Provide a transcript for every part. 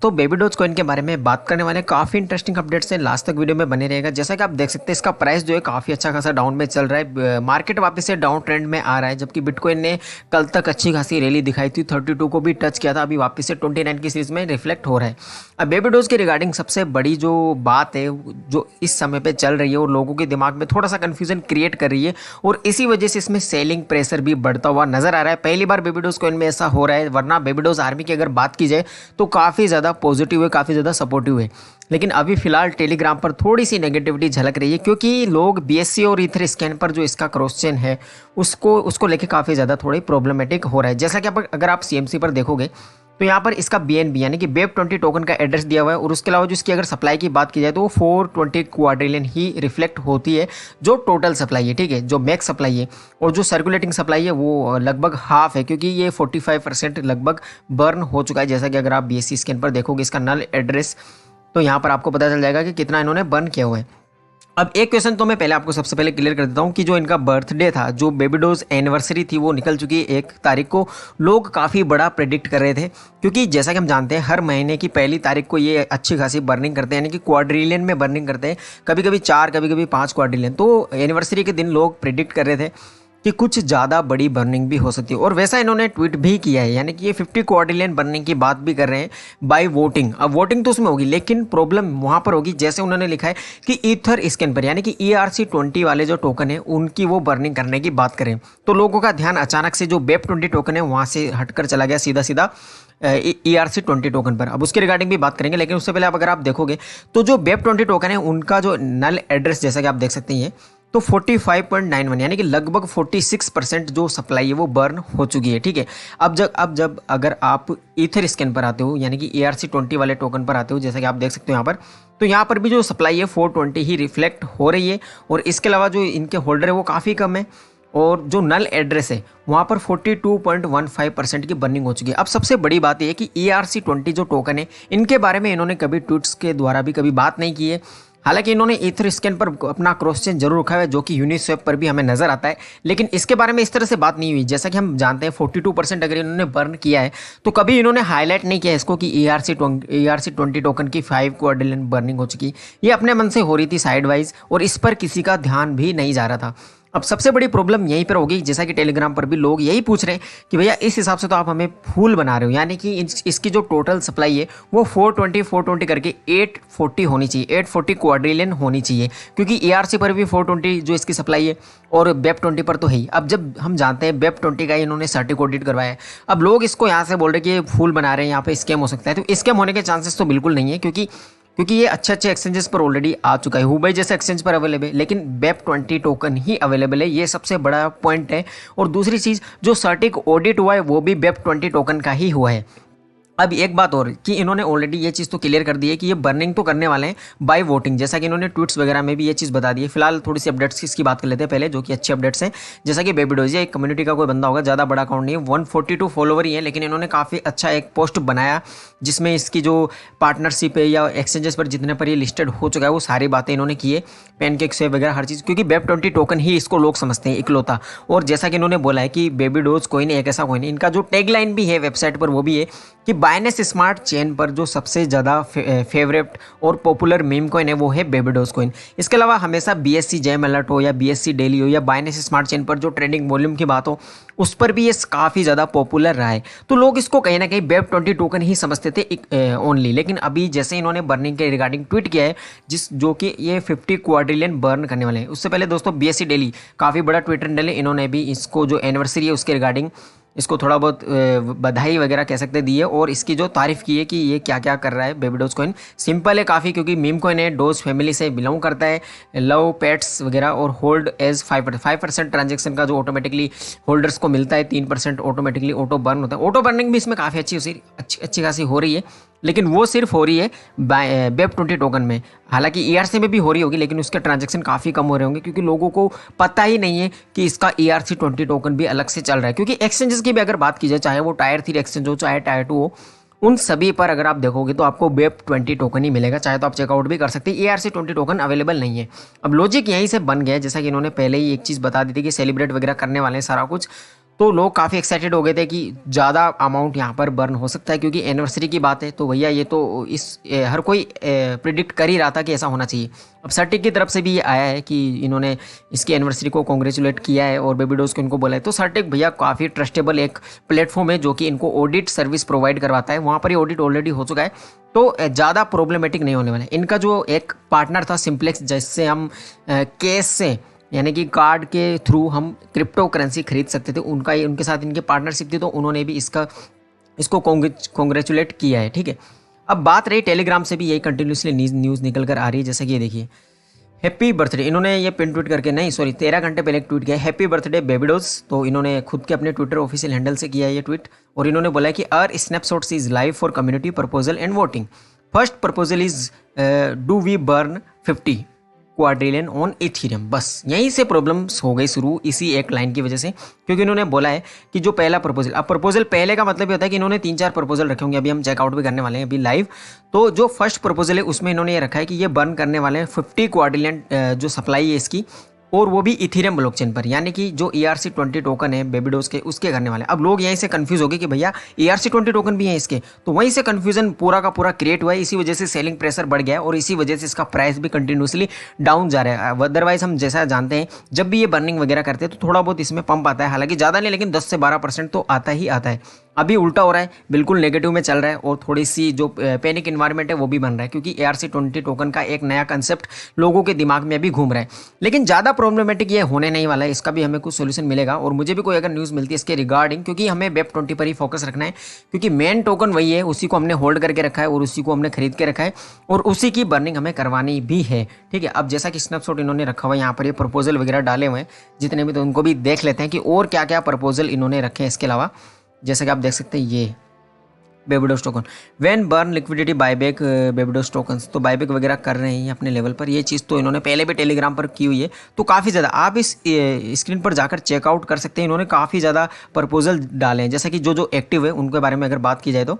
दोस्तों baby doge coin के बारे में बात करने वाले काफ़ी इंटरेस्टिंग अपडेट्स हैं। लास्ट तक वीडियो में बने रहेगा। जैसा कि आप देख सकते हैं इसका प्राइस जो है काफ़ी अच्छा खासा डाउन में चल रहा है। मार्केट वापस से डाउन ट्रेंड में आ रहा है, जबकि बिटकॉइन ने कल तक अच्छी खासी रैली दिखाई थी, 32 को भी टच किया था, अभी वापस से 29 की सीरीज में रिफ्लेक्ट हो रहा है। अब बेबी डॉज के रिगार्डिंग सबसे बड़ी जो बात है जो इस समय पर चल रही है और लोगों के दिमाग में थोड़ा सा कन्फ्यूजन क्रिएट कर रही है और इसी वजह से इसमें सेलिंग प्रेशर भी बढ़ता हुआ नजर आ रहा है। पहली बार बेबी डॉज कॉइन में ऐसा हो रहा है, वरना बेबी डॉज आर्मी की अगर बात की जाए तो काफ़ी ज़्यादा पॉजिटिव है, काफ़ी ज़्यादा सपोर्टिव है। लेकिन अभी फिलहाल टेलीग्राम पर थोड़ी सी नेगेटिविटी झलक रही है, क्योंकि लोग बीएससी और ईथर स्कैन पर जो इसका क्रॉस चेन है उसको लेके काफ़ी ज़्यादा थोड़ी प्रॉब्लमेटिक हो रहा है। जैसा कि अगर आप सीएमसी पर देखोगे तो यहाँ पर इसका बीएनबी यानी कि बेब 20 टोकन का एड्रेस दिया हुआ है और उसके अलावा जो इसकी अगर सप्लाई की बात की जाए तो वो 420 क्वाड्रिलियन ही रिफ्लेक्ट होती है, जो टोटल सप्लाई है, ठीक है, जो मैक्स सप्लाई है। और जो सर्कुलेटिंग सप्लाई है वो लगभग हाफ है, क्योंकि ये 45% लगभग बर्न हो चुका है। जैसा कि अगर आप बीएससी स्कैन पर देखोगे इसका नल एड्रेस, तो यहाँ पर आपको पता चल जाएगा कि कितना इन्होंने बर्न किया हुआ है। अब एक क्वेश्चन तो मैं पहले आपको सबसे पहले क्लियर कर देता हूँ कि जो इनका बर्थडे था, जो बेबी डॉज एनिवर्सरी थी, वो निकल चुकी है 1 तारीख को। लोग काफ़ी बड़ा प्रेडिक्ट कर रहे थे, क्योंकि जैसा कि हम जानते हैं हर महीने की पहली तारीख को ये अच्छी खासी बर्निंग करते हैं, यानी कि क्वाड्रिलियन में बर्निंग करते हैं, कभी कभी 4 कभी कभी 5 क्वाड्रिलियन। तो एनिवर्सरी के दिन लोग प्रेडिक्ट कर रहे थे कि कुछ ज़्यादा बड़ी बर्निंग भी हो सकती है, और वैसा इन्होंने ट्वीट भी किया है, यानी कि ये 50 क्वाड्रिलियन बर्निंग की बात भी कर रहे हैं बाय वोटिंग। अब वोटिंग तो उसमें होगी, लेकिन प्रॉब्लम वहाँ पर होगी जैसे उन्होंने लिखा है कि ईथर स्कैन पर, यानी कि ERC20 वाले जो टोकन है उनकी वो बर्निंग करने की बात करें, तो लोगों का ध्यान अचानक से जो बेब 20 टोकन है वहाँ से हटकर चला गया सीधा सीधा ERC20 टोकन पर। अब उसके रिगार्डिंग भी बात करेंगे, लेकिन उससे पहले आप अगर आप देखोगे तो जो बेब 20 टोकन है उनका जो नल एड्रेस जैसा कि आप देख सकते हैं तो 45.91 यानी कि लगभग 46% जो सप्लाई है वो बर्न हो चुकी है, ठीक है। अब जब अगर आप ईथर स्कैन पर आते हो, यानी कि ERC20 वाले टोकन पर आते हो, जैसा कि आप देख सकते हो यहाँ पर, तो यहाँ पर भी जो सप्लाई है 420 ही रिफ्लेक्ट हो रही है, और इसके अलावा जो इनके होल्डर है वो काफ़ी कम है, और जो नल एड्रेस है वहाँ पर 42.15% की बर्निंग हो चुकी है। अब सबसे बड़ी बात यह है कि ERC20 जो टोकन है इनके बारे में इन्होंने कभी ट्वीट्स के द्वारा भी कभी बात नहीं की है। हालांकि इन्होंने ईथर स्कैन पर अपना क्रॉस चेन जरूर रखा है, जो कि यूनिस्वैप पर भी हमें नजर आता है, लेकिन इसके बारे में इस तरह से बात नहीं हुई। जैसा कि हम जानते हैं 42% अगर इन्होंने बर्न किया है तो कभी इन्होंने हाईलाइट नहीं किया इसको कि ERC20 टोकन की 5 क्वाड्रिलियन बर्निंग हो चुकी। ये अपने मन से हो रही थी साइड वाइज, और इस पर किसी का ध्यान भी नहीं जा रहा था। अब सबसे बड़ी प्रॉब्लम यहीं पर होगी, जैसा कि टेलीग्राम पर भी लोग यही पूछ रहे हैं कि भैया इस हिसाब से तो आप हमें फूल बना रहे हो, यानी कि इसकी जो टोटल सप्लाई है वो 420 करके 840 होनी चाहिए, 840 क्वाड्रिलियन होनी चाहिए, क्योंकि ERC पर भी 420 जो इसकी सप्लाई है और बेब 20 पर तो है ही। अब जब हम जानते हैं बेब 20 का इन्होंने सर्टिक ऑडिट करवाया है, अब लोग इसको यहाँ से बोल रहे हैं कि ये फूल बना रहे हैं, यहाँ पे स्कैम हो सकता है। तो स्कैम होने के चांसेस तो बिल्कुल नहीं है, क्योंकि ये अच्छे एक्सचेंजेस पर ऑलरेडी आ चुका है, हुबई जैसे एक्सचेंज पर अवेलेबल है, लेकिन बेब 20 टोकन ही अवेलेबल है, ये सबसे बड़ा पॉइंट है। और दूसरी चीज़, जो सर्टिक ऑडिट हुआ है वो भी बेब 20 टोकन का ही हुआ है। अब एक बात और कि इन्होंने ऑलरेडी ये चीज़ तो क्लियर कर दी है कि ये बर्निंग तो करने वाले हैं बाय वोटिंग, जैसा कि इन्होंने ट्वीट्स वगैरह में भी ये चीज़ बता दी है। फिलहाल थोड़ी सी अपडेट्स इसकी बात कर लेते हैं पहले, जो कि अच्छे अपडेट्स हैं। जैसा कि बेबी डॉज एक कम्युनिटी का कोई बंदा होगा, ज़्यादा बड़ा अकाउंट नहीं है, 142 फॉलोवर ही है, लेकिन इन्होंने काफ़ी अच्छा एक पोस्ट बनाया जिसमें इसकी जो पार्टनरशिप है या एक्सचेंजेस पर जितने पर ये लिस्टेड हो चुका है वो सारी बातें इन्होंने की है, पैनकेक स्वेप वगैरह हर चीज़, क्योंकि बेब 20 टोकन ही इसको लोग समझते हैं इकलौता। और जैसा कि इन्होंने बोला है कि बेबी डॉज कोइन एक ऐसा कोइन है, इनका जो टैगलाइन भी है वेबसाइट पर वो भी है कि बाइनेंस स्मार्ट चेन पर जो सबसे ज़्यादा फेवरेट और पॉपुलर मीम कॉइन है वो है बेबी डॉज कॉइन। इसके अलावा हमेशा BSC जैम अलर्ट हो या BSC डेली हो या बाइनेंस स्मार्ट चेन पर जो ट्रेडिंग वॉल्यूम की बात हो, उस पर भी ये काफ़ी ज़्यादा पॉपुलर रहा है। तो लोग इसको कहीं ना कहीं बेब 20 टोकन ही समझते थे ओनली, लेकिन अभी जैसे इन्होंने बर्निंग के रिगार्डिंग ट्वीट किया है जो कि ये 50 क्वाड्रिलियन बर्न करने वाले हैं। उससे पहले दोस्तों BSC डेली काफ़ी बड़ा ट्विटर हैंडल है, इन्होंने भी इसको जो एनिवर्सरी है उसके रिगार्डिंग इसको थोड़ा बहुत बधाई वगैरह कह सकते दी है, और इसकी जो तारीफ की है कि ये क्या क्या कर रहा है। बेबी डॉज कॉइन सिंपल है काफ़ी, क्योंकि मीम कॉइन है, डोज फैमिली से बिलोंग करता है, लव पेट्स वगैरह, और होल्ड एज 5% ट्रांजेक्शन का जो ऑटोमेटिकली होल्डर्स को मिलता है, 3% ऑटोमेटिकली ऑटो बर्न होता है। ऑटो बर्निंग भी इसमें काफ़ी अच्छी खासी हो रही है, लेकिन वो सिर्फ हो रही है बेब 20 टोकन में। हालांकि ERC में भी हो रही होगी, लेकिन उसके ट्रांजैक्शन काफ़ी कम हो रहे होंगे, क्योंकि लोगों को पता ही नहीं है कि इसका ERC20 टोकन भी अलग से चल रहा है। क्योंकि एक्सचेंजेस की भी अगर बात की जाए, चाहे वो टायर 3 एक्सचेंज हो चाहे टायर 2 हो, उन सभी पर अगर आप देखोगे तो आपको बेब 20 टोकन ही मिलेगा, चाहे तो आप चेकआउट भी कर सकते हैं। ERC20 टोकन अवेलेबल नहीं है। अब लॉजिक यहीं से बन गया है, जैसा कि इन्होंने पहले ही एक चीज़ बता दी थी कि सेलिब्रेट वगैरह करने वाले हैं सारा कुछ, तो लोग काफ़ी एक्साइटेड हो गए थे कि ज़्यादा अमाउंट यहाँ पर बर्न हो सकता है, क्योंकि एनिवर्सरी की बात है। तो भैया ये तो हर कोई प्रिडिक्ट कर ही रहा था कि ऐसा होना चाहिए। अब सर्टिक की तरफ से भी ये आया है कि इन्होंने इसकी एनिवर्सरी को कॉन्ग्रेचुलेट किया है और बेबी डोज को इनको बोला है। तो सर्टिक भैया काफ़ी ट्रस्टेबल एक प्लेटफॉर्म है जो कि इनको ऑडिट सर्विस प्रोवाइड करवाता है। वहाँ पर ये ऑडिट ऑलरेडी हो चुका है, तो ज़्यादा प्रॉब्लमेटिक नहीं होने वाला है। इनका जो एक पार्टनर था सिंप्लेक्स, जिससे हम केस से यानी कि कार्ड के थ्रू हम क्रिप्टो करेंसी खरीद सकते थे, उनके साथ इनकी पार्टनरशिप थी, तो उन्होंने भी इसको कॉन्ग्रेचुलेट किया है। ठीक है, अब बात रही टेलीग्राम से भी यही कंटिन्यूसली न्यूज़ निकल कर आ रही है। जैसे कि ये देखिए, हैप्पी बर्थडे, इन्होंने ये पिन ट्वीट करके, नहीं सॉरी 13 घंटे पहले एक ट्वीट किया, हैप्पी बर्थडे बेबीडोज। तो इन्होंने खुद के अपने ट्विटर ऑफिशियल हैंडल से किया है ये ट्वीट, और इन्होंने बोला है कि our snapshots is live for community proposal and voting. First proposal is do we burn 50 quadrillion on Ethereum. बस यहीं से प्रॉब्लम्स हो गई शुरू, इसी एक लाइन की वजह से, क्योंकि इन्होंने बोला है कि जो पहला प्रपोजल, अब प्रपोजल पहले का मतलब ये होता है कि इन्होंने 3-4 प्रपोजल रखे होंगे, अभी हम चेकआउट भी करने वाले हैं अभी लाइव। तो जो फर्स्ट प्रपोजल है उसमें इन्होंने ये रखा है कि ये बर्न करने वाले हैं 50 क्वाड्रिलियन जो सप्लाई है इसकी, और वो भी इथीरियम ब्लॉकचेन पर, यानी कि जो ERC20 टोकन है बेबीडोज के उसके करने वाले। अब लोग यहीं से कंफ्यूज हो गए कि भैया ERC20 टोकन भी है इसके, तो वहीं से कंफ्यूजन पूरा का पूरा क्रिएट हुआ है। इसी वजह से सेलिंग प्रेशर बढ़ गया है और इसी वजह से इसका प्राइस भी कंटिन्यूसली डाउन जा रहा है। अदरवाइज हम जैसा जानते हैं जब भी ये बर्निंग वगैरह करते हैं तो थोड़ा बहुत इसमें पंप आता है, हालांकि ज़्यादा नहीं, लेकिन 10 से 12% तो आता ही आता है। अभी उल्टा हो रहा है, बिल्कुल नेगेटिव में चल रहा है, और थोड़ी सी जो पैनिक इन्वायरमेंट है वो भी बन रहा है, क्योंकि ERC20 टोकन का एक नया कंसेप्ट लोगों के दिमाग में अभी घूम रहा है। लेकिन ज़्यादा प्रॉब्लमेटिक ये होने नहीं वाला है, इसका भी हमें कुछ सोल्यूशन मिलेगा। और मुझे भी कोई अगर न्यूज़ मिलती है इसके रिगार्डिंग, क्योंकि हमें वेब20 पर ही फोकस रखना है, क्योंकि मेन टोकन वही है, उसी को हमने होल्ड करके रखा है और उसी को हमने खरीद के रखा है, और उसी की बर्निंग हमें करवानी भी है। ठीक है, अब जैसा कि स्नैपशॉट इन्होंने रखा हुआ है यहाँ पर, ये प्रपोजल वगैरह डाले हुए हैं जितने भी, तो उनको भी देख लेते हैं कि और क्या क्या प्रपोजल इन्होंने रखे हैं इसके अलावा। जैसा कि आप देख सकते हैं, ये BabyDoge token when burn liquidity buyback BabyDoge tokens, तो बायबैक वगैरह कर रहे हैं अपने लेवल पर। ये चीज़ तो इन्होंने पहले भी टेलीग्राम पर की हुई है, तो काफ़ी ज़्यादा आप इस स्क्रीन पर जाकर चेकआउट कर सकते हैं। इन्होंने काफ़ी ज़्यादा प्रपोजल डाले हैं, जैसे कि जो एक्टिव है उनके बारे में अगर बात की जाए तो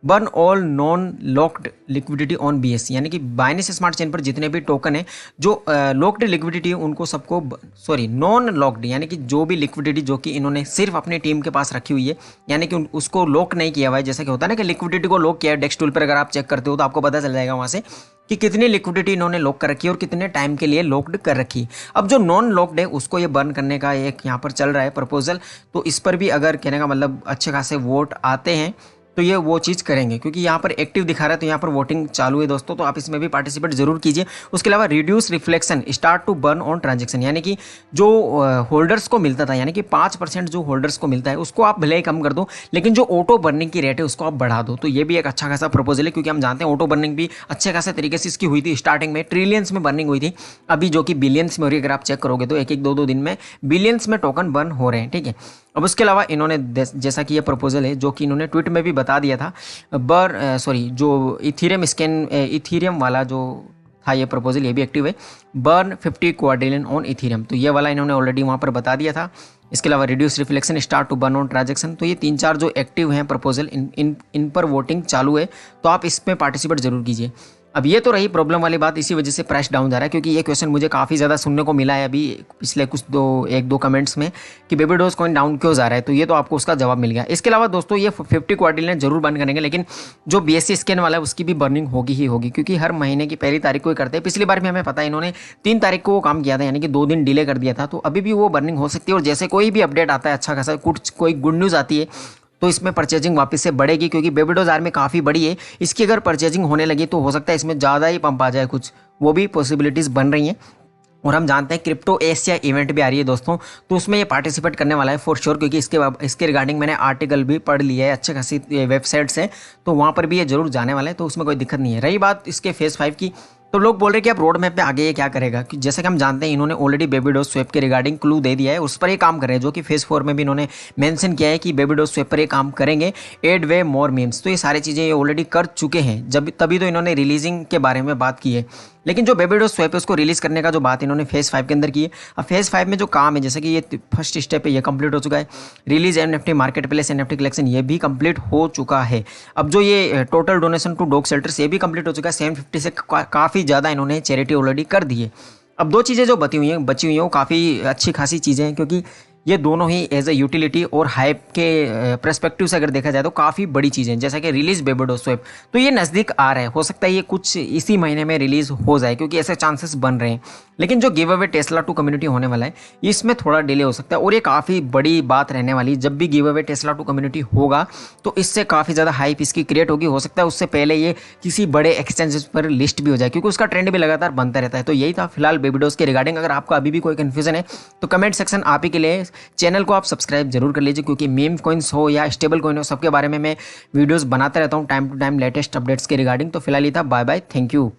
burn all non locked liquidity on BSC, यानी कि बाइनेंस स्मार्ट चेन पर जितने भी टोकन है जो लॉक्ड लिक्विडिटी है उनको सबको, सॉरी नॉन लॉक्ड, यानी कि जो भी लिक्विडिटी जो कि इन्होंने सिर्फ अपनी टीम के पास रखी हुई है, यानी कि उसको लॉक नहीं किया हुआ है। जैसा कि होता है ना कि लिक्विडिटी को लॉक किया है, डेस्क टूल पर अगर आप चेक करते हो तो आपको पता चल जाएगा वहाँ से कि कितनी लिक्विडिटी इन्होंने लॉक कर रखी है और कितने टाइम के लिए लॉक्ड कर रखी। अब जो नॉन लॉक्ड है उसको ये बर्न करने का एक यहाँ पर चल रहा है प्रपोजल, तो इस पर भी अगर कहने का मतलब अच्छे खासे वोट आते हैं तो ये वो चीज़ करेंगे, क्योंकि यहाँ पर एक्टिव दिखा रहा है, तो यहाँ पर वोटिंग चालू है दोस्तों, तो आप इसमें भी पार्टिसिपेट जरूर कीजिए। उसके अलावा reduce reflection start to burn on transaction, यानी कि जो होल्डर्स को मिलता था, यानी कि 5% जो होल्डर्स को मिलता है उसको आप भले ही कम कर दो, लेकिन जो ऑटो बर्निंग की रेट है उसको आप बढ़ा दो। तो ये भी एक अच्छा खासा प्रपोजल है, क्योंकि हम जानते हैं ऑटो बर्निंग भी अच्छे खासे तरीके से इसकी हुई थी, स्टार्टिंग में ट्रिलियंस में बर्निंग हुई थी, अभी जो कि बिलियंस में हो रही है। अगर आप चेक करोगे तो एक एक 2-2 दिन में बिलियंस में टोकन बर्न हो रहे हैं। ठीक है, अब उसके अलावा इन्होंने जैसा कि ये प्रपोजल है जो कि इन्होंने ट्वीट में भी बता दिया था, जो इथीरियम वाला जो था ये प्रपोजल, ये भी एक्टिव है, बर्न 50 क्वाड्रिलियन ऑन इथीरियम, तो ये वाला इन्होंने ऑलरेडी वहाँ पर बता दिया था। इसके अलावा reduce reflection start to burn on transaction, तो ये 3-4 जो एक्टिव हैं प्रपोजल, इन पर वोटिंग चालू है, तो आप इसमें पार्टिसिपेट जरूर कीजिए। अब ये तो रही प्रॉब्लम वाली बात, इसी वजह से प्राइस डाउन जा रहा है, क्योंकि ये क्वेश्चन मुझे काफ़ी ज़्यादा सुनने को मिला है अभी पिछले कुछ 1-2 कमेंट्स में कि बेबीडोज कॉइन डाउन क्यों जा रहा है, तो ये तो आपको उसका जवाब मिल गया। इसके अलावा दोस्तों ये 50 क्वाड्रिलियन जरूर बर्न करेंगे, लेकिन जो BSC स्कैन वाला है उसकी भी बर्निंग होगी ही होगी, क्योंकि हर महीने की पहली तारीख को ही करते हैं। पिछली बार भी हमें पता है इन्होंने 3 तारीख को वो काम किया था, यानी कि 2 दिन डिले कर दिया था, तो अभी भी वो बर्निंग हो सकती है। और जैसे कोई भी अपडेट आता है अच्छा खासा, कोई गुड न्यूज़ आती है, तो इसमें परचेजिंग वापस से बढ़ेगी, क्योंकि बेबीडोज आर्मी काफ़ी बड़ी है, इसकी अगर परचेजिंग होने लगी तो हो सकता है इसमें ज़्यादा ही पंप आ जाए, कुछ वो भी पॉसिबिलिटीज़ बन रही हैं। और हम जानते हैं क्रिप्टो एशिया इवेंट भी आ रही है दोस्तों, तो उसमें ये पार्टिसिपेट करने वाला है फॉर श्योर, क्योंकि इसके रिगार्डिंग मैंने आर्टिकल भी पढ़ लिया है अच्छे खासी वेबसाइट से, तो वहाँ पर भी ये जरूर जाने वाला है, तो उसमें कोई दिक्कत नहीं है। रही बात इसके फेज़ 5 की, तो लोग बोल रहे हैं कि अब रोड मैप पे आगे ये क्या करेगा, कि जैसे कि हम जानते हैं इन्होंने ऑलरेडी बेबीडोज स्वैप के रिगार्डिंग क्लू दे दिया है, उस पर ये काम कर रहे हैं, जो कि फेज़ 4 में भी इन्होंने मेंशन किया है कि बेबीडोज स्वैप पर ये काम करेंगे, एड वे मोर मीम्स, तो ये सारी चीज़ें ये ऑलरेडी कर चुके हैं, तभी तो इन्होंने रिलीजिंग के बारे में बात की है। लेकिन जो बेबीडोज स्वैप है उसको रिलीज़ करने का जो बात इन्होंने फेज़ 5 के अंदर की है, अब फेज़ 5 में जो काम है, जैसे कि ये फर्स्ट स्टेप है ये कंप्लीट हो चुका है, release NFT market place NFT collection ये भी कंप्लीट हो चुका है। अब जो ये total donation to dog shelters ये भी कंप्लीट हो चुका है, 750 से काफ़ी ज़्यादा इन्होंने चैरिटी ऑलरेडी कर दी है। अब 2 चीज़ें जो बची हुई हैं वो काफ़ी अच्छी खासी चीज़ें हैं, क्योंकि ये दोनों ही एज ए यूटिलिटी और हाइप के पर्सपेक्टिव से अगर देखा जाए तो काफ़ी बड़ी चीज़ें, जैसा कि रिलीज बेबीडो स्वैप, तो ये नज़दीक आ रहा है, हो सकता है ये कुछ इसी महीने में रिलीज हो जाए क्योंकि ऐसे चांसेस बन रहे हैं। लेकिन जो give away Tesla to community होने वाला है इसमें थोड़ा डिले हो सकता है, और ये काफ़ी बड़ी बात रहने वाली है। जब भी give away Tesla to community होगा तो इससे काफ़ी ज़्यादा हाइप इसकी क्रिएट होगी, हो सकता है उससे पहले ये किसी बड़े एक्सचेंजेस पर लिस्ट भी हो जाए क्योंकि उसका ट्रेंड भी लगातार बनता रहता है। तो यही था फिलहाल बेबीडोज के रिगार्डिंग। अगर आपका अभी भी कोई कन्फ्यूजन है तो कमेंट सेक्शन आप ही के लिए, चैनल को आप सब्सक्राइब जरूर कर लीजिए क्योंकि मीम कॉइन्स हो या स्टेबल कॉइन हो, सबके बारे में मैं वीडियोस बनाता रहता हूँ time to time latest updates के रिगार्डिंग। तो फिलहाल ये था, बाय बाय, थैंक यू।